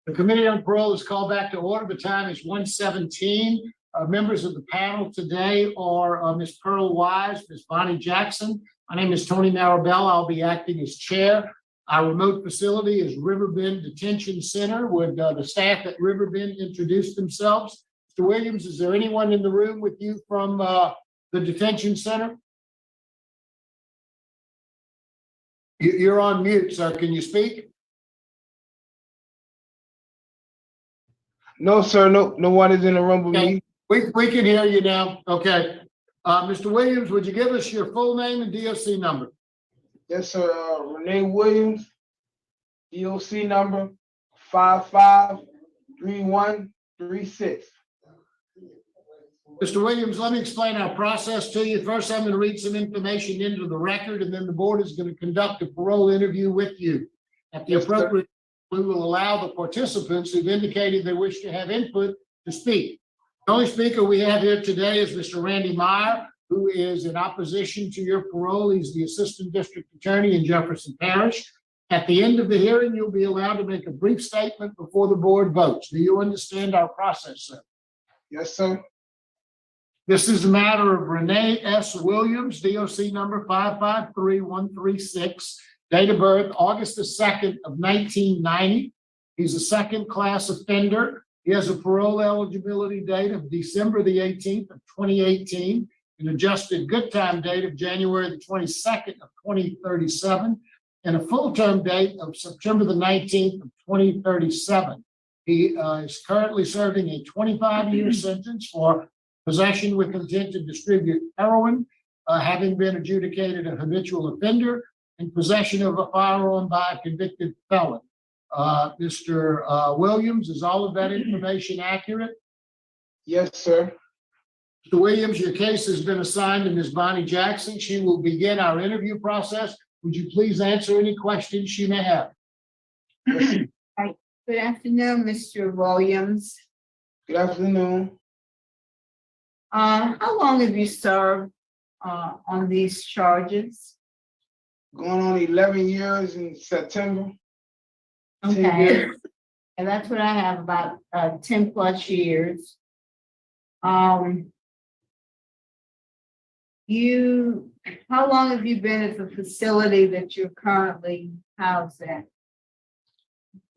The Committee on Parole is called back to order. The time is 1:17. Members of the panel today are Ms. Pearl Wise, Ms. Bonnie Jackson. My name is Tony Marabella. I'll be acting as chair. Our remote facility is Riverbed Detention Center. Would the staff at Riverbed introduce themselves? Mr. Williams, is there anyone in the room with you from the detention center? You're on mute, sir. Can you speak? No, sir. No one is in the room with me. We can hear you now. Okay. Mr. Williams, would you give us your full name and DOC number? Yes, sir. Rene Williams, DOC number 553136. Mr. Williams, let me explain our process to you. First, I'm going to read some information into the record, and then the board is going to conduct a parole interview with you. At the appropriate, we will allow the participants who've indicated they wish to have input to speak. The only speaker we have here today is Mr. Randy Meyer, who is in opposition to your parole. He's the Assistant District Attorney in Jefferson Parish. At the end of the hearing, you'll be allowed to make a brief statement before the board votes. Do you understand our process, sir? Yes, sir. This is a matter of Rene S. Williams, DOC number 553136, date of birth August the 2nd of 1990. He's a second-class offender. He has a parole eligibility date of December the 18th of 2018, an adjusted good time date of January the 22nd of 2037, and a full-term date of September the 19th of 2037. He is currently serving a 25-year sentence for possession with intent to distribute heroin, having been adjudicated a habitual offender, and possession of a firearm by a convicted felon. Mr. Williams, is all of that information accurate? Yes, sir. Mr. Williams, your case has been assigned to Ms. Bonnie Jackson. She will begin our interview process. Would you please answer any questions she may have? Good afternoon, Mr. Williams. Good afternoon. How long have you served on these charges? Going on 11 years in September. 10 Okay, years. and that's what I have, about 10 plus years. How long have you been at the facility that you're currently housed at?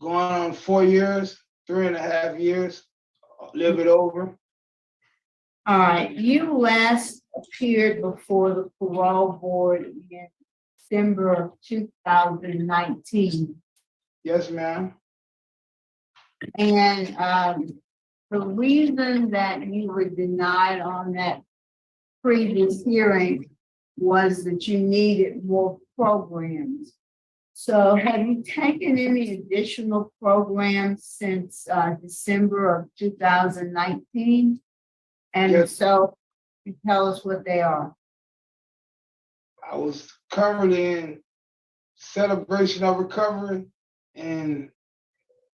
Going on 4 years, 3.5 years, a little bit over. All right, you last appeared before the parole board in December of 2019. Yes, ma'am. And the reason that you were denied on that previous hearing was that you needed more programs. So have you taken any additional programs since December of 2019? And Yes. so you tell us what they are. I was currently in celebration of recovery, and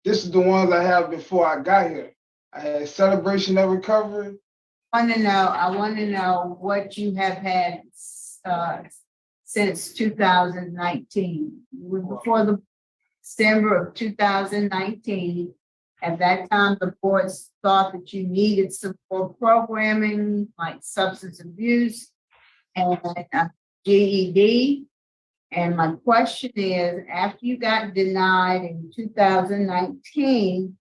this is the ones I have before I got here. I had celebration of recovery. I want to know what you have had since 2019. Before the December of 2019, at that time, the board thought that you needed some more programming like substance abuse and GED. And my question is, after you got denied in 2019,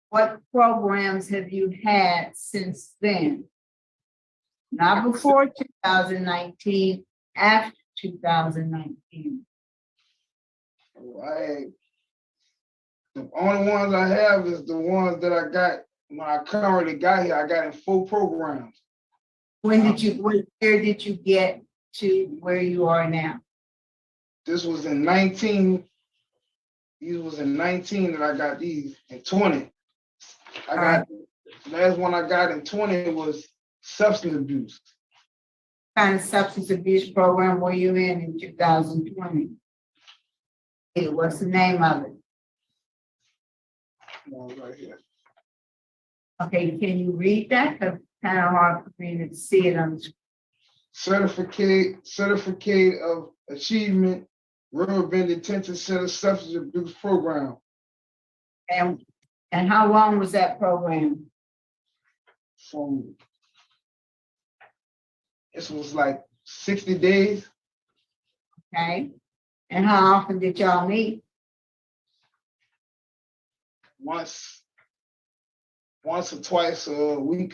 what programs have you had since then? Not before 2019, after 2019. The only ones I have is the ones that I got when I currently got here. I got in 4 programs. What year did you get to where you are now? This was in 19. These was in 19 that I got these. In 20. I got the last one I got in 20 was substance abuse. What kind of substance abuse program were you in 2020? What's the name of it? Right here. Okay, can you read that? It's kind of hard for me to see it on the screen. Certificate of Achievement, Riverbed Detention Center Substance Abuse Program. And And how long was that program? From this was like 60 days. Okay. And how often did y'all meet? Once or twice a week.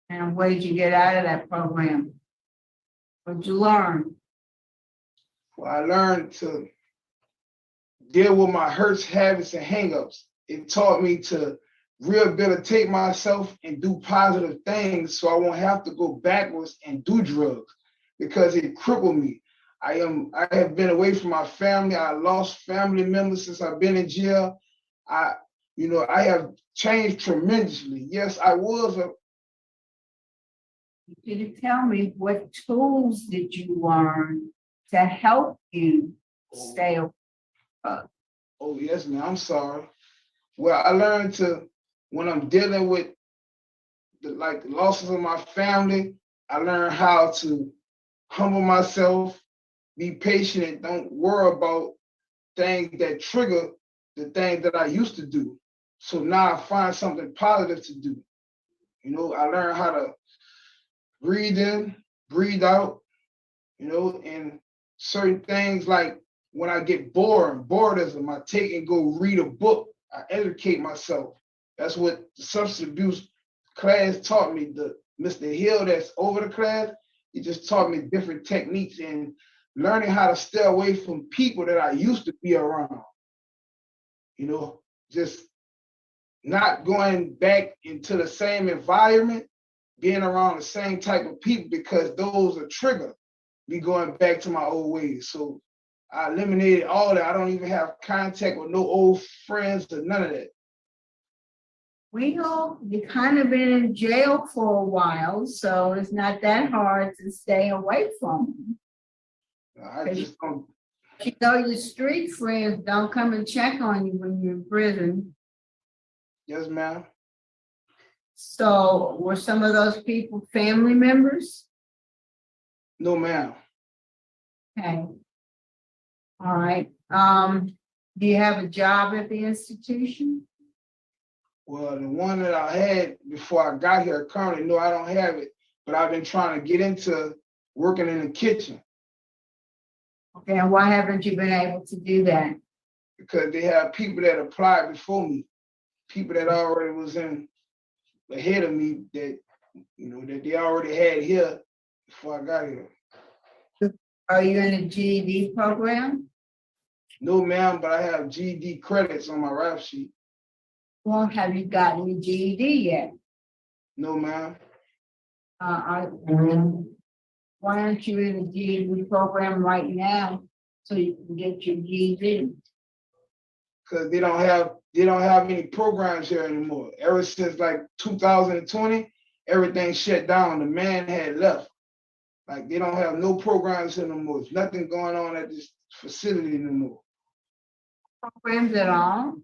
And what did you get out of that program? What did you learn? Well, I learned to deal with my hurts, habits, and hangups. It taught me to rehabilitate myself and do positive things so I won't have to go backwards and do drugs because it crippled me. I have been away from my family. I lost family members since I've been in jail. I have changed tremendously. Yes, I was a. Could you tell me what tools did you learn to help you stay away? Oh yes, man. I'm sorry. Well, I learned to when I'm dealing with the losses of my family. I learned how to humble myself, be patient, and don't worry about things that trigger the things that I used to do. So now I find something positive to do. I learned how to breathe in, breathe out, and certain things like when I get boredom, I take and go read a book. I educate myself. That's what the substance abuse class taught me. The Mr. Hill that's over the class, he just taught me different techniques and learning how to stay away from people that I used to be around. Just not going back into the same environment, being around the same type of people because those are trigger me going back to my old ways. So I eliminated all that. I don't even have contact with no old friends or none of that. We know you kind of been in jail for a while, so it's not that hard to stay away from them. I just don't. Your street friends don't come and check on you when you're in prison. Yes, ma'am. So were some of those people family members? No, ma'am. Okay. All right. Do you have a job at the institution? Well, the one that I had before I got here, currently, no, I don't have it, but I've been trying to get into working in the kitchen. Okay, and why haven't you been able to do that? Because they have people that applied before me, people that already was in ahead of me that they already had here before I got here. Are you in a GED program? No, ma'am, but I have GED credits on my rap sheet. Well, have you gotten your GED yet? No, ma'am. Why aren't you in the GED program right now so you can get your GED? Because they don't have any programs here anymore. Ever since like 2020, everything shut down. The man had left. Like they don't have no programs here no more. There's nothing going on at this facility anymore. Programs at all?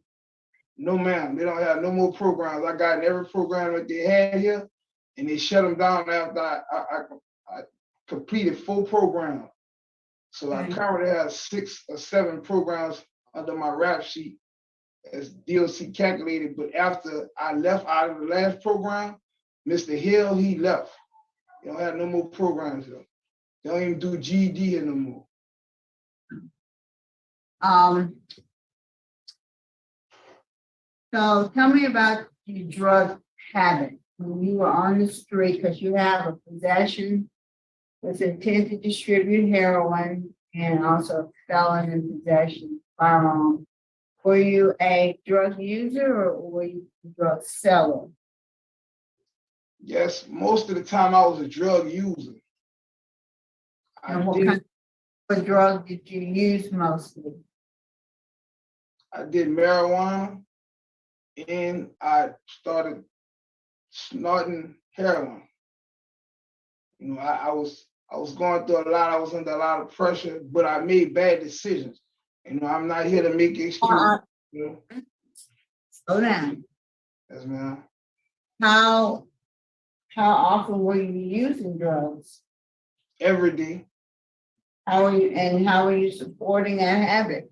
No, ma'am. They don't have no more programs. I got in every program that they had here, and they shut them down after I completed 4 programs. So I currently have 6 or 7 programs under my rap sheet as DOC calculated. But after I left out of the last program, Mr. Hill, he left. They don't have no more programs here. They don't even do GED here no more. So tell me about your drug habit. When you were on the street, because you have a possession with intent to distribute heroin and also a felon in possession firearm. Were you a drug user or were you a drug seller? Yes, most of the time I was a drug user. And what kind of drug did you use mostly? I did marijuana and I started snorting heroin. I was going through a lot. I was under a lot of pressure, but I made bad decisions. I'm not here to make excuses. Slow down. Yes, ma'am. How often were you using drugs? Every day. How are you supporting that habit?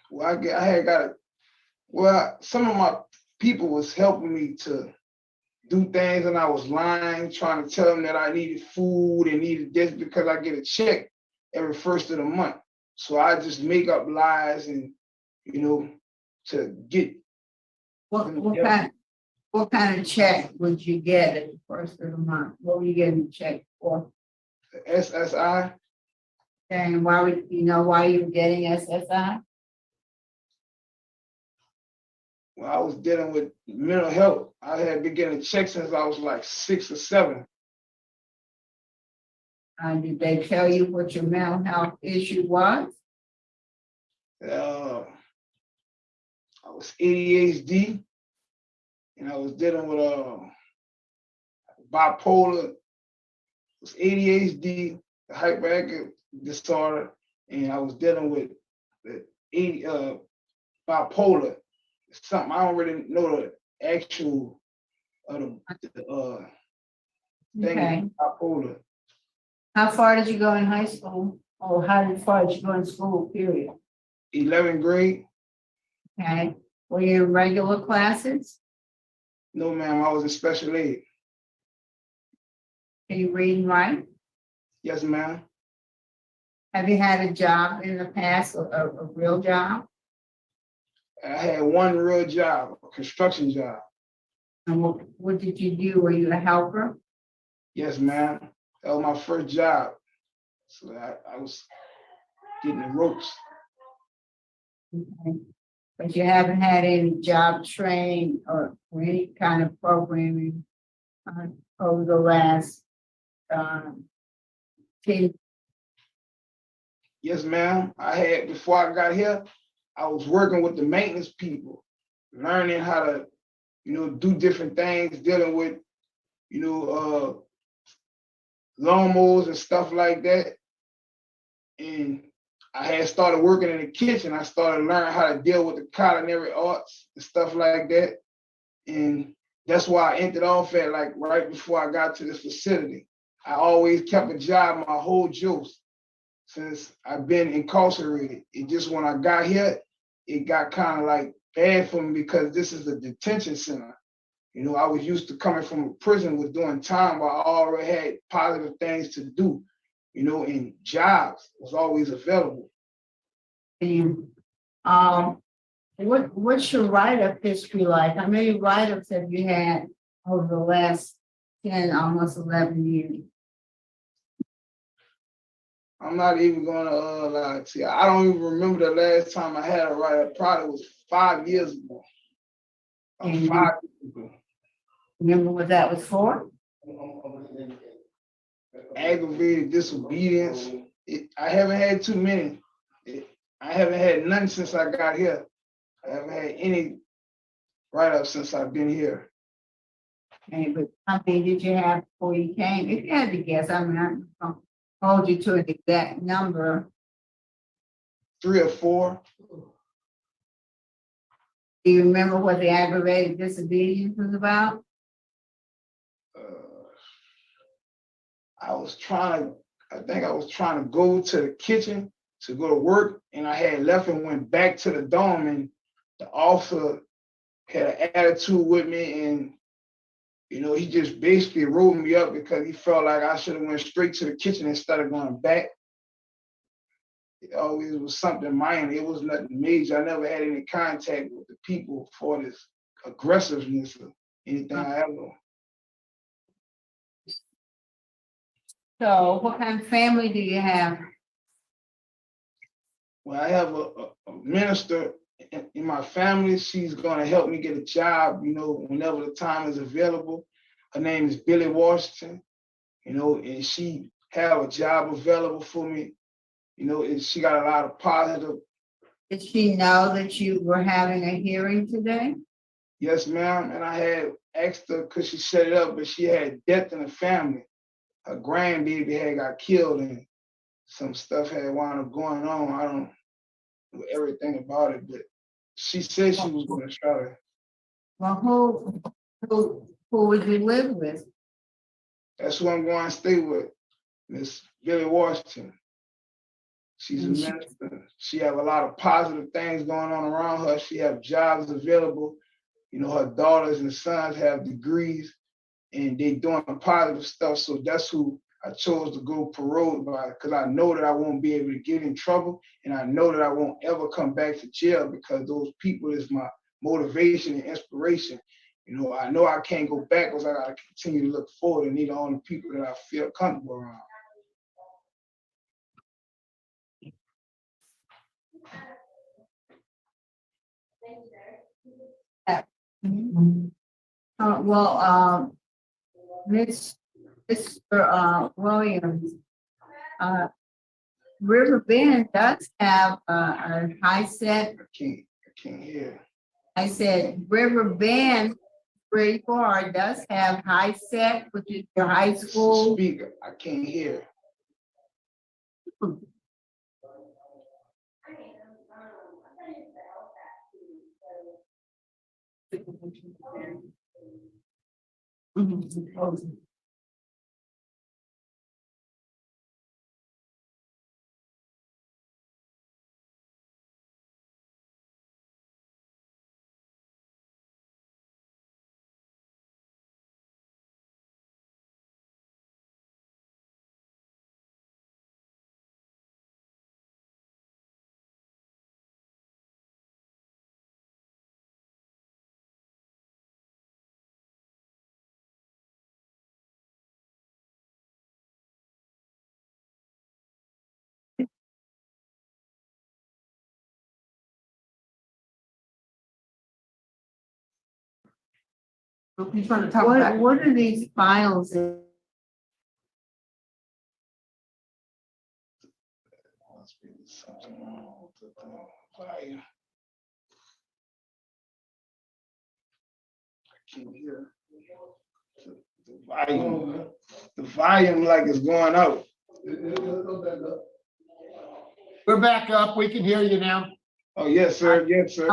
Well, I had got Well, some of my people was helping me to do things, and I was lying, trying to tell them that I needed food and needed this because I get a check every first of the month. So I just make up lies and, to get. What kind of check would you get at the first of the month? What were you getting a check for? SSI. And why would why you were getting SSI? Well, I was dealing with mental health. I had been getting a check since I was like 6 or 7. Did they tell you what your mental health issue was? I was ADHD, and I was dealing with bipolar. It was ADHD, the hyperactive disorder, and I was dealing with the bipolar. Something I don't really know the actual thing. Okay. Bipolar. How far did you go in high school? Or how far did you go in school, period? 11th grade. Okay. Were you in regular classes? No, ma'am, I was in special aid. Can you read and write? Yes, ma'am. Have you had a job in the past, a real job? I had one real job, a construction job. And what did you do? Were you a helper? Yes, ma'am. That was my first job. So I was getting the ropes. Okay. But you haven't had any job training or any kind of programming over the last 10. Yes, ma'am. I had, before I got here, I was working with the maintenance people, learning how to, do different things, dealing with, lawnmowers and stuff like that. And I had started working in the kitchen. I started learning how to deal with the culinary arts and stuff like that. And that's why I ended off at like right before I got to this facility. I always kept a job my whole juice since I've been incarcerated. It just, when I got here, it got kind of like bad for me because this is a detention center. I was used to coming from a prison with doing time where I already had positive things to do, and jobs was always available. And what's your write-up history like? How many write-ups have you had over the last 10, almost 11 years? I'm not even gonna lie to you. I don't even remember the last time I had a write-up. Probably was 5 years ago. 5 years ago. Remember what that was for? Aggravated disobedience. I haven't had too many. I haven't had none since I got here. I haven't had any write-ups since I've been here. Okay, but how many did you have before you came? If you had to guess, I'm not going to hold you to an exact number. 3 or 4. Do you remember what the aggravated disobedience was about? I think I was trying to go to the kitchen to go to work, and I had left and went back to the dorm, and the officer had an attitude with me, and he just basically rolled me up because he felt like I should have went straight to the kitchen instead of going back. It always was something minor. It was nothing major. I never had any contact with the people for this aggressiveness or anything I ever. So what kind of family do you have? Well, I have a minister in my family. She's going to help me get a job, whenever the time is available. Her name is Billy Washington, and she have a job available for me, and she got a lot of positive. Did she know that you were having a hearing today? Yes, ma'am. And I had asked her because she set it up, but she had death in the family. Her grandbaby had got killed and some stuff had wound up going on. I don't know everything about it, but she said she was going to try to. Well, who would you live with? That's who I'm going to stay with, Miss Billy Washington. She's a minister. She have a lot of positive things going on around her. She have jobs available. You know, her daughters and sons have degrees and they doing positive stuff. So that's who I chose to go parole by, because I know that I won't be able to get in trouble, and I know that I won't ever come back to jail, because those people is my motivation and inspiration. You know I can't go backwards. I gotta continue to look forward, and these are the only people that I feel comfortable around. Mr. Williams, Riverbed does have a high set. I can't hear. I said Riverbed, where you are, does have high set, which is your high school. Speaker, I can't hear. What are these files? Must be something wrong with the volume. I can't hear. The volume like is going out. We're back up. We can hear you now. Oh, yes, sir. Yes, sir.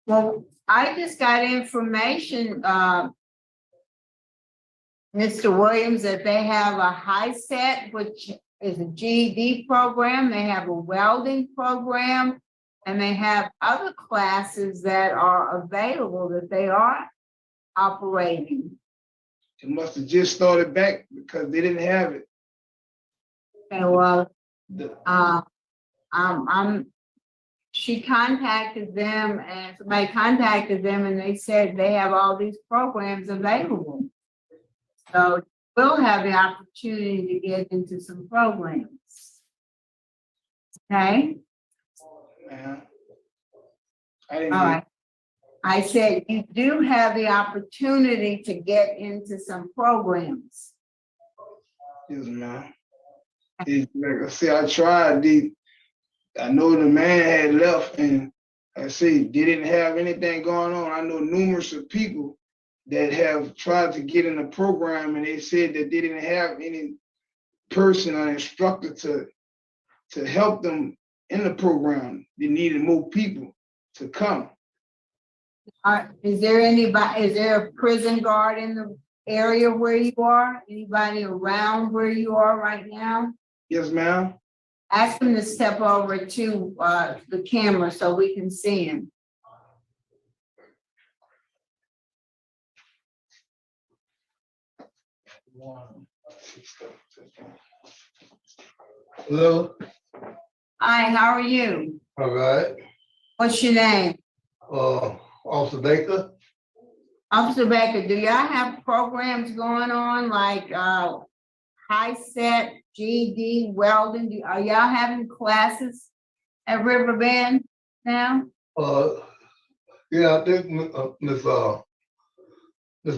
Well, I just got information, Mr. Williams, that they have a high set, which is a GED program. They have a welding program, and they have other classes that are available that they are operating. It must have just started back because they didn't have it. Okay, well, she contacted them, and somebody contacted them, and they said they have all these programs available. So we'll have the opportunity to get into some programs. Okay? I didn't All right. I said you do have the opportunity to get into some programs. Yes, ma'am. Like I said, I tried. I know the man had left, and I say they didn't have anything going on. I know numerous of people that have tried to get in the program, and they said that they didn't have any person or instructor to help them in the program. They needed more people to come. Is there a prison guard in the area where you are? Anybody around where you are right now? Yes, ma'am. Ask him to step over to the camera so we can see him. Hello. Hi, how are you? All right. What's your name? Officer Baker. Officer Baker, do y'all have programs going on like high set, GED, welding? Are y'all having classes at Riverbed now? Yeah, I think Miss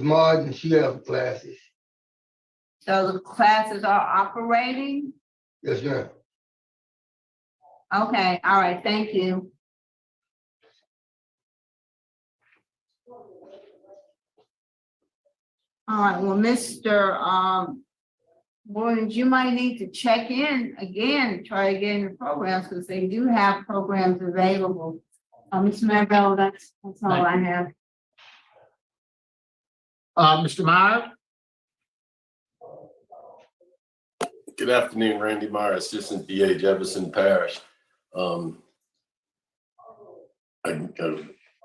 Martin, she has classes. So the classes are operating? Yes, ma'am. Okay, all right, thank you. All right, well, Mr. Williams, you might need to check in again, try to get in the programs, because they do have programs available. Mr. Marabella, that's all I have. Mr. Meyer? Good afternoon, Randy Meyer, Assistant DA, Jefferson Parish.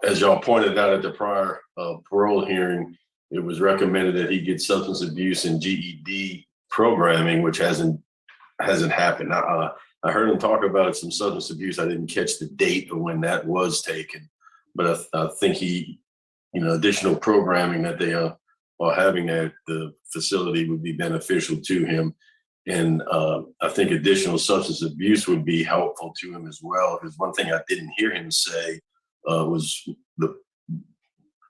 As y'all pointed out at the prior parole hearing, it was recommended that he get substance abuse and GED programming, which hasn't happened. I heard him talk about some substance abuse. I didn't catch the date of when that was taken, but I think additional programming that they are having at the facility would be beneficial to him. And I think additional substance abuse would be helpful to him as well. Because one thing I didn't hear him say was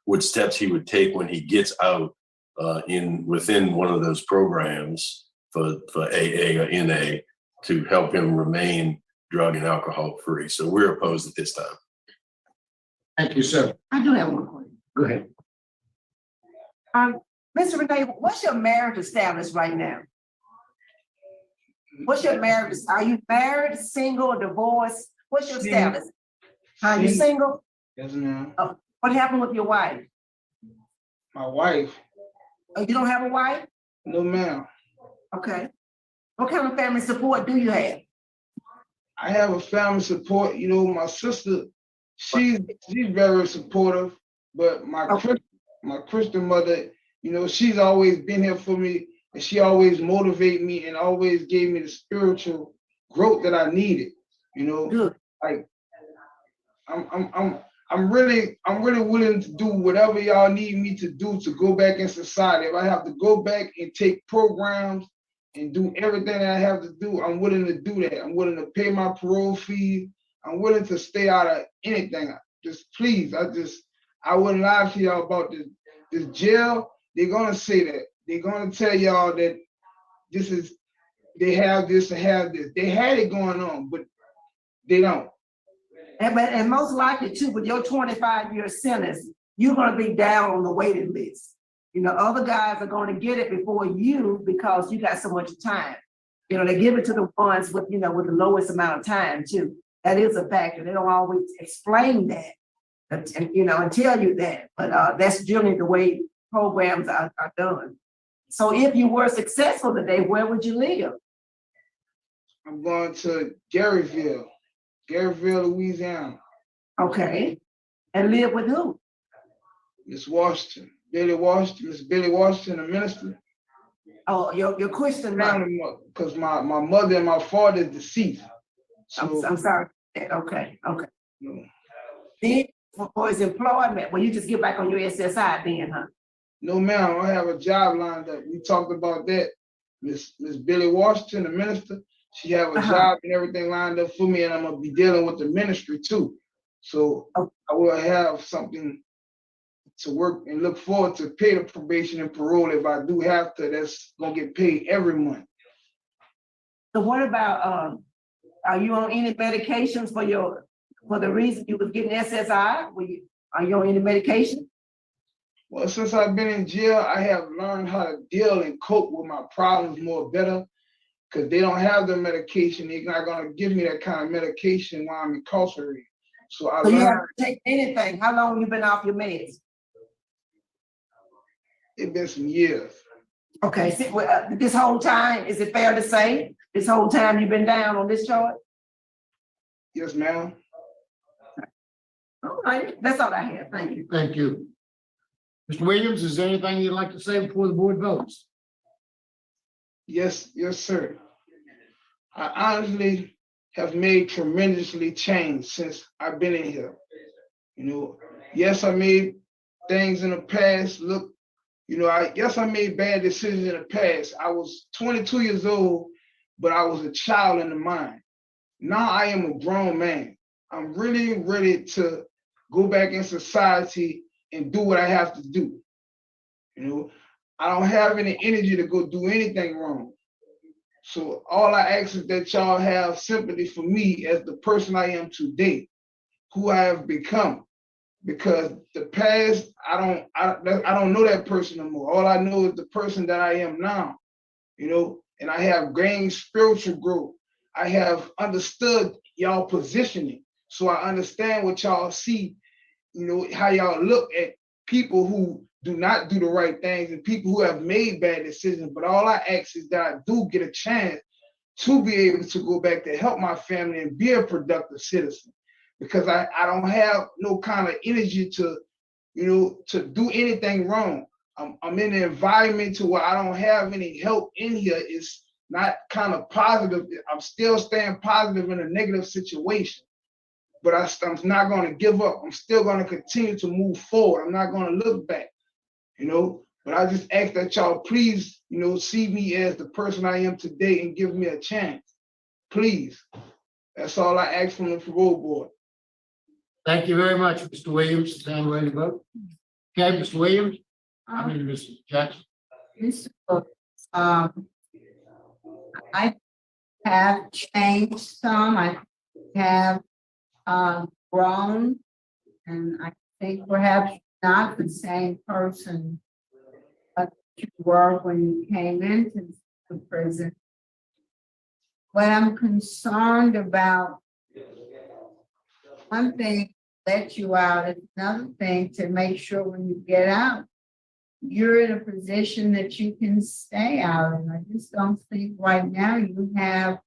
what steps he would take when he gets out within one of those programs for AA or NA to help him remain drug and alcohol free. So we're opposed at this time. Thank you, sir. I do have one question. Go ahead. Mr. Rene, what's your marriage status right now? What's your marriage? Are you married, single, divorced? What's your status? Are you single? Yes, ma'am. What happened with your wife? My wife, Oh, you don't have a wife? no ma'am. Okay. What kind of family support do you have? I have a family support. My sister, she's very supportive, but my Christian mother, she's always been here for me, and she always motivated me and always gave me the spiritual growth that I needed. Good. Like I'm really willing to do whatever y'all need me to do to go back in society. If I have to go back and take programs and do everything that I have to do, I'm willing to do that. I'm willing to pay my parole fee. I'm willing to stay out of anything. Just please, I wouldn't lie to y'all about this jail. They're gonna say that. They're gonna tell y'all that they have this and have this. They had it going on, but they don't. And most likely too, with your 25-year sentence, you're gonna be down on the waiting list. Other guys are gonna get it before you because you got so much time. They give it to the ones with the lowest amount of time too. That is a factor. They don't always explain that, and tell you that, but that's generally the way programs are done. So if you were successful today, where would you live? I'm going to Garyville, Louisiana. Okay. And live with who? Miss Washington, Miss Billy Washington, the minister. Oh, your Christian mother. Because my mother and my father is deceased. So, I'm sorry. Okay. you know, Then for his employment, well, you just get back on your SSI then, huh? no, ma'am, I have a job lined up. We talked about that. Miss Billy Washington, the minister, she have a job and everything lined up for me, and I'm gonna be dealing with the ministry too. So I will have something to work and look forward to pay the probation and parole if I do have to. That's gonna get paid every month. So what about are you on any medications for the reason you was getting SSI? Are you on any medication? Well, since I've been in jail, I have learned how to deal and cope with my problems more better, because they don't have the medication. They're not gonna give me that kind of medication while I'm incarcerated. So you haven't taken anything. How long you been off your meds? It's been some years. Okay, so, this whole time, is it fair to say, this whole time you've been down on this charge? Yes, ma'am. All right, that's all I have. Thank you. Thank you. Mr. Williams, is there anything you'd like to say before the board votes? Yes, sir. I honestly have made tremendously change since I've been in here. Yes, I made things in the past look, I made bad decisions in the past. I was 22 years old, but I was a child in the mind. Now I am a grown man. I'm really ready to go back in society and do what I have to do. I don't have any energy to go do anything wrong. So all I ask is that y'all have sympathy for me as the person I am today, who I have become. Because the past, I don't know that person no more. All I know is the person that I am now, and I have gained spiritual growth. I have understood y'all positioning. So I understand what y'all see, how y'all look at people who do not do the right things and people who have made bad decisions. But all I ask is that I do get a chance to be able to go back to help my family and be a productive citizen. Because I don't have no kind of energy to, to do anything wrong. I'm in an environment to where I don't have any help in here. It's not kind of positive. I'm still staying positive in a negative situation. But I'm not going to give up. I'm still going to continue to move forward. I'm not going to look back, But I just ask that y'all please, see me as the person I am today and give me a chance. Please. That's all I ask from the parole board. Thank you very much, Mr. Williams. Stand ready to vote. Okay, Mr. Williams, Mr. Jackson. Mr. Brooks, I have changed some. I have grown, and I think perhaps not the same person that you were when you came into the prison. What I'm concerned about, one thing let you out, is another thing to make sure when you get out, you're in a position that you can stay out. And I just don't think right now you have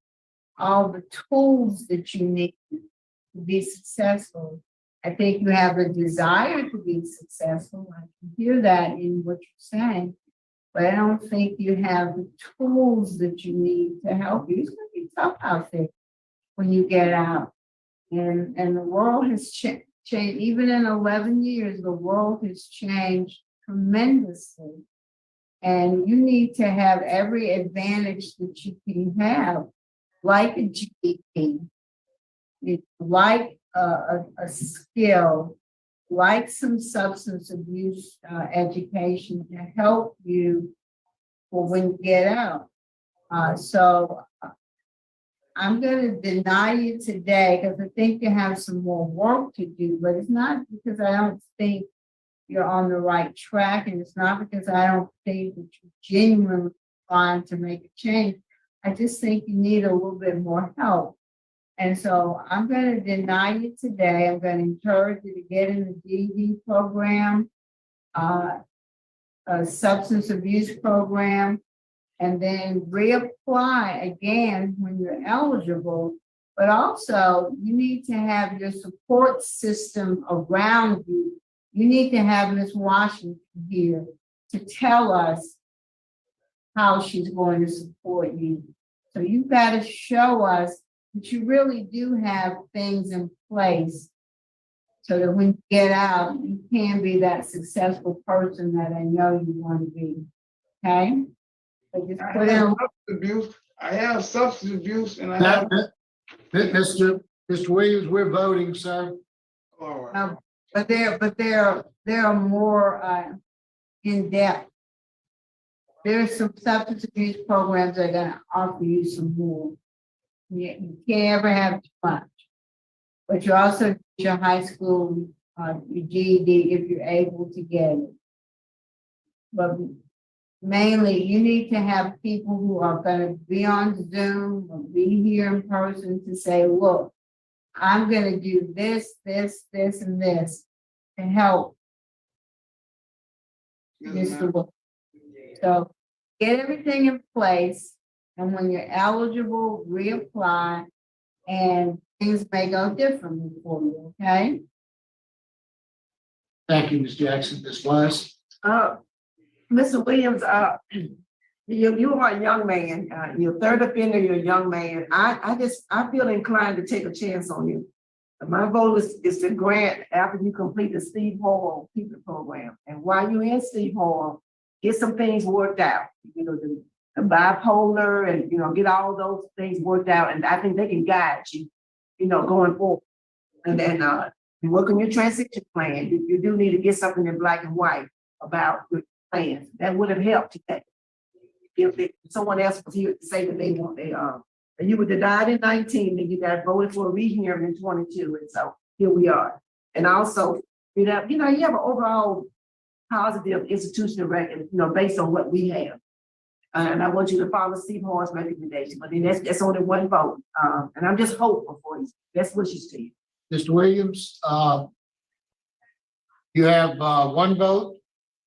all the tools that you need to be successful. I think you have a desire to be successful. I can hear that in what you're saying, but I don't think you have the tools that you need to help you. It's going to be tough out there when you get out. And the world has changed. Even in 11 years, the world has changed tremendously. And you need to have every advantage that you can have, like a GED, like a skill, like some substance abuse education to help you for when you get out. So I'm going to deny you today because I think you have some more work to do, but it's not because I don't think you're on the right track, and it's not because I don't think that you're genuinely trying to make a change. I just think you need a little bit more help. And so I'm going to deny you today. I'm going to encourage you to get in the GED program, a substance abuse program, and then reapply again when you're eligible. But also, you need to have your support system around you. You need to have Ms. Washington here to tell us how she's going to support you. So you've got to show us that you really do have things in place so that when you get out, you can be that successful person that I know you want to be. Okay? So just put in. I have substance abuse, and I have. Mr. Williams, we're voting, sir. All right. But they're more in depth. There's some substance abuse programs that are going to offer you some more. You can't ever have too much, but you also get your high school, your GED if you're able to get it. But mainly, you need to have people who are going to be on Zoom or be here in person to say, look, I'm going to do this, this, this, and this to help Mr. Williams. So get everything in place, and when you're eligible, reapply, and things may go differently for you, okay? Thank you, Ms. Jackson. Ms. Wise. Mr. Williams, you are a young man. You're third offender, you're a young man. I feel inclined to take a chance on you. My goal is to grant after you complete the Steve Hall treatment program. And while you're in Steve Hall, get some things worked out. The bipolar and, get all those things worked out. And I think they can guide you, going forward. And then you work on your transition plan. You do need to get something in black and white about your plans. That would have helped today. If someone else was here to say that they want and you were denied in 19, and you got voted for a rehearing in 22, and so here we are. And also, you have an overall positive institutional record, based on what we have. And I want you to follow Steve Hall's recommendation, but then that's only one vote. And I'm just hopeful for you. That's what she said. Mr. Williams, you have one vote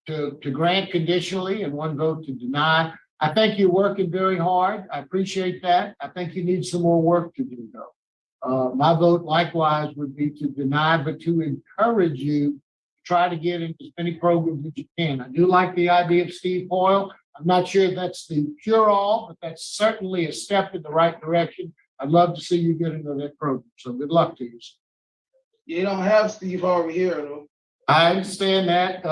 to grant conditionally and one vote to deny. I think you're working very hard. I appreciate that. I think you need some more work to do, though. My vote likewise would be to deny, but to encourage you to try to get into as many programs as you can. I do like the idea of Steve Hoyle. I'm not sure that's the cure-all, but that's certainly a step in the right direction. I'd love to see you get into that program. So good luck to you. You don't have Steve over here, though. I understand that.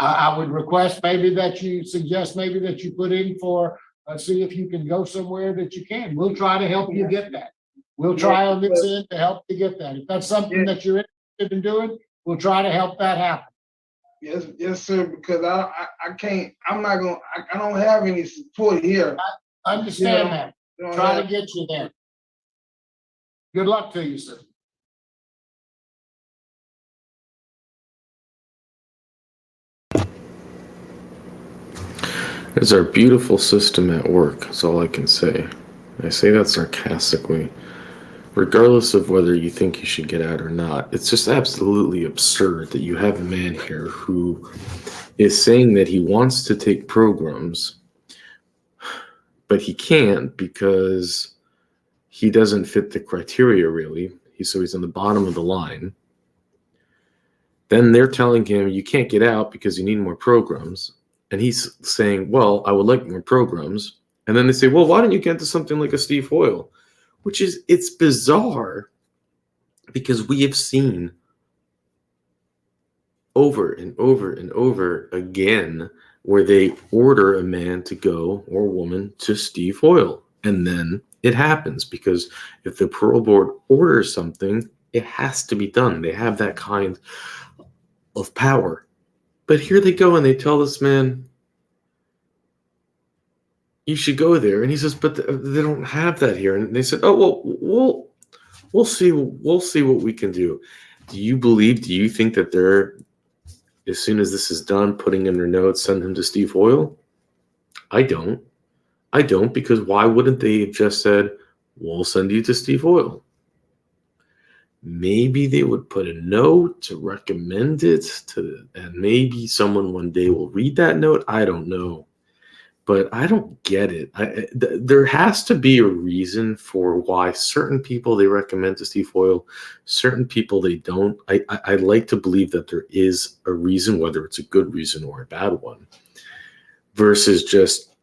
I would request maybe that you suggest maybe that you put in for, see if you can go somewhere that you can. We'll try to help you get that. We'll try on this end to help you get that. If that's something that you're interested in doing, we'll try to help that happen. Yes, sir, because I can't, I'm not gonna, I don't have any support here. Understand Yeah. that. I don't Try have- to get you there. Good luck to you, sir. It's our beautiful system at work, that's all I can say. I say that sarcastically. Regardless of whether you think you should get out or not, it's just absolutely absurd that you have a man here who is saying that he wants to take programs, but he can't because he doesn't fit the criteria really. So he's on the bottom of the line. Then they're telling him you can't get out because you need more programs. And he's saying, well, I would like more programs. And then they say, well, why don't you get into something like a Steve Hoyle? Which is, it's bizarre because we have seen over and over and over again where they order a man to go or woman to Steve Hoyle. And then it happens because if the parole board orders something, it has to be done. They have that kind of power. But here they go and they tell this man, you should go there. And he says, but they don't have that here. And they said, oh, well, we'll see what we can do. Do you think that they're, as soon as this is done, putting in their notes, send him to Steve Hoyle? I don't, because why wouldn't they have just said, we'll send you to Steve Hoyle? Maybe they would put a note to recommend it and maybe someone one day will read that note. I don't know, but I don't get it. There has to be a reason for why certain people they recommend to Steve Hoyle, certain people they don't. I like to believe that there is a reason, whether it's a good reason or a bad one, versus just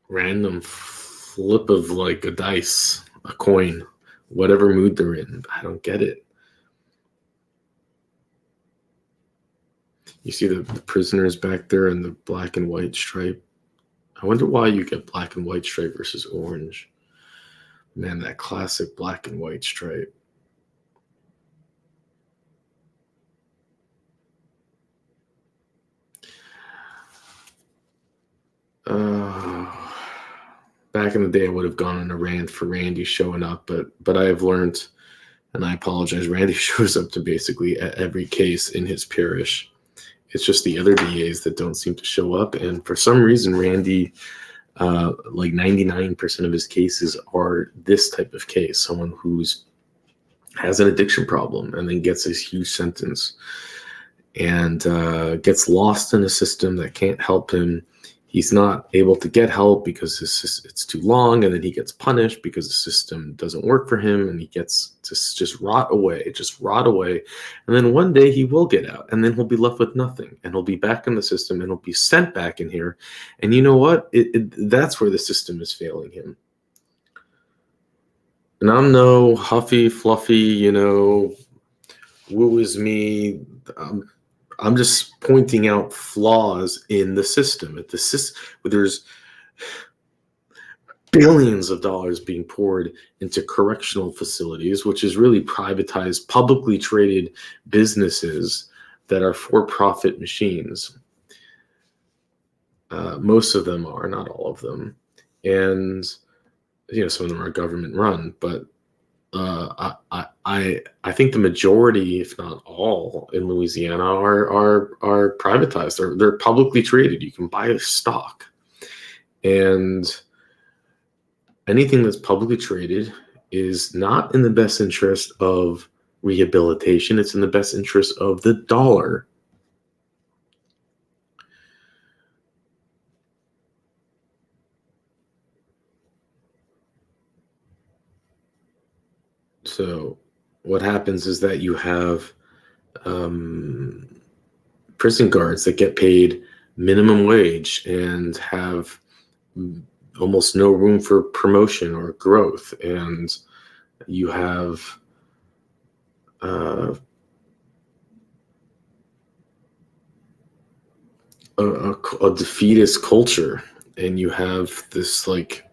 random flip of like a dice, a coin. Whatever mood they're in. I don't get it. You see the prisoners back there in the black and white stripe. I wonder why you get black and white stripe versus orange. Man, that classic black and white stripe. Back in the day, I would have gone on a rant for Randy showing up, but I have learned, and I apologize, Randy shows up to basically every case in his parish. It's just the other DAs that don't seem to show up, and for some reason, Randy, like 99% of his cases are this type of case, someone who's has an addiction problem and then gets this huge sentence and gets lost in a system that can't help him. He's not able to get help because it's too long, and then he gets punished because the system doesn't work for him, and he gets to just rot away. And then one day he will get out, and then he'll be left with nothing, and he'll be back in the system, and he'll be sent back in here. And you know what? That's where the system is failing him. And I'm no huffy, fluffy, woo is me. I'm just pointing out flaws in the system. There's billions of dollars being poured into correctional facilities, which is really privatized, publicly traded businesses that are for-profit machines. Most of them are, not all of them. And, some of them are government run, but I think the majority, if not all, in Louisiana are privatized. They're publicly traded. You can buy a stock, and anything that's publicly traded is not in the best interest of rehabilitation. It's in the best interest of the dollar. So what happens is that you have prison guards that get paid minimum wage and have almost no room for promotion or growth, and you have a defeatist culture, and you have this like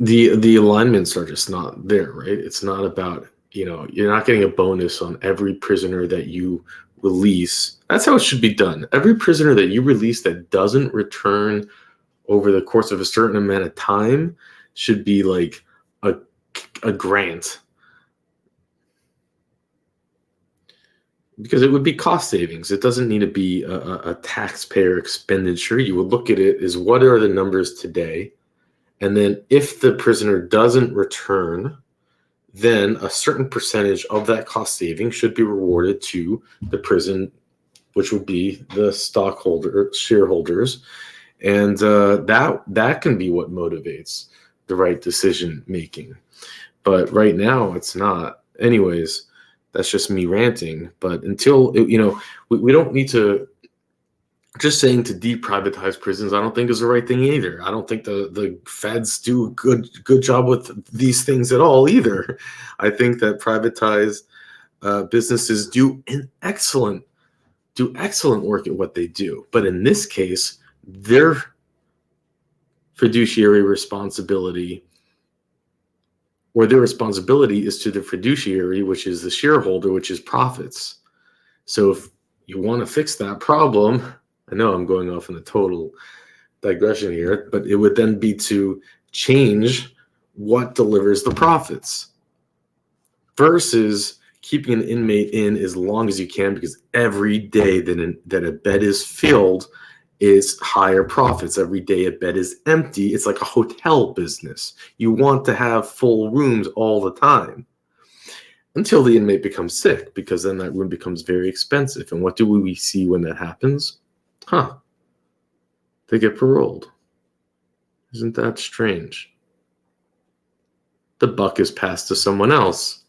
the alignments are just not there, right? It's not about, you're not getting a bonus on every prisoner that you release. That's how it should be done. Every prisoner that you release that doesn't return over the course of a certain amount of time should be like a grant, because it would be cost savings. It doesn't need to be a taxpayer expenditure. You would look at it as, what are the numbers today? And then if the prisoner doesn't return, then a certain percentage of that cost saving should be rewarded to the prison, which would be the shareholders. And that can be what motivates the right decision making. But right now it's not. Anyways, that's just me ranting. But until, we don't need to, just saying to deprivatize prisons, I don't think is the right thing either. I don't think the feds do a good job with these things at all either. I think that privatized businesses do excellent work at what they do. But in this case, their fiduciary responsibility, or their responsibility, is to the fiduciary, which is the shareholder, which is profits. So if you want to fix that problem, I know I'm going off in a total digression here, but it would then be to change what delivers the profits versus keeping an inmate in as long as you can, because every day that a bed is filled is higher profits. Every day a bed is empty, it's like a hotel business. You want to have full rooms all the time until the inmate becomes sick, because then that room becomes very expensive. And what do we see when that happens? They get paroled. Isn't that strange? The buck is passed to someone else.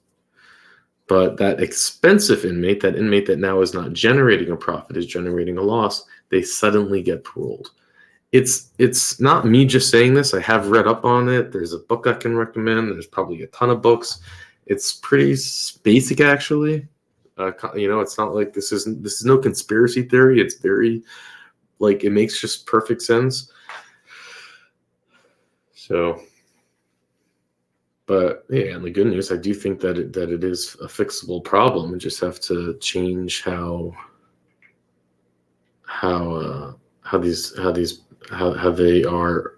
But that expensive inmate, that inmate that now is not generating a profit, is generating a loss, they suddenly get paroled. It's not me just saying this. I have read up on it. There's a book I can recommend. There's probably a ton of books. It's pretty basic, actually. It's not like this is no conspiracy theory. It's very, like, it makes just perfect sense. So, but yeah, and the good news, I do think that it is a fixable problem. We just have to change how they are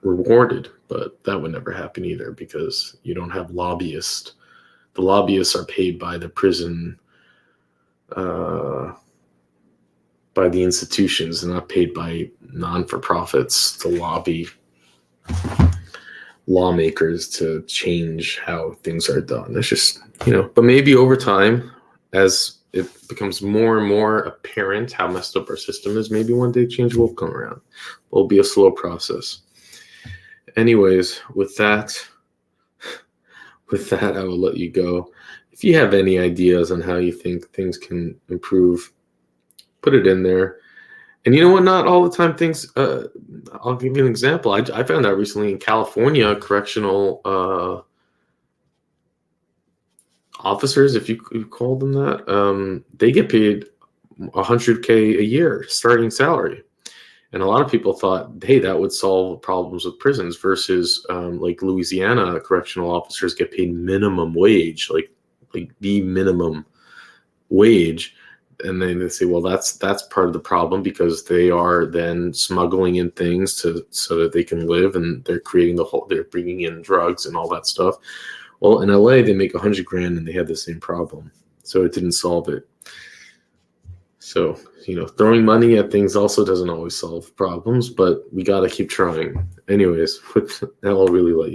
rewarded. But that would never happen either, because you don't have lobbyists. The lobbyists are paid by the prison, by the institutions, and not paid by non-for-profits to lobby lawmakers to change how things are done. It's just, but maybe over time, as it becomes more and more apparent how messed up our system is, maybe one day change will come around. It'll be a slow process. Anyways, with that, I will let you go. If you have any ideas on how you think things can improve, put it in there. And you know what? Not all the time things. I'll give you an example. I found out recently in California, correctional officers, if you call them that, they get paid $100K a year starting salary. And a lot of people thought, hey, that would solve problems with prisons, versus like Louisiana correctional officers get paid minimum wage, like the minimum wage. And then they say, well, that's part of the problem, because they are then smuggling in things so that they can live, and they're they're bringing in drugs and all that stuff. Well, in LA, they make $100,000 and they had the same problem. So it didn't solve it. So, throwing money at things also doesn't always solve problems, but we got to keep trying. Anyways, I'll really let you.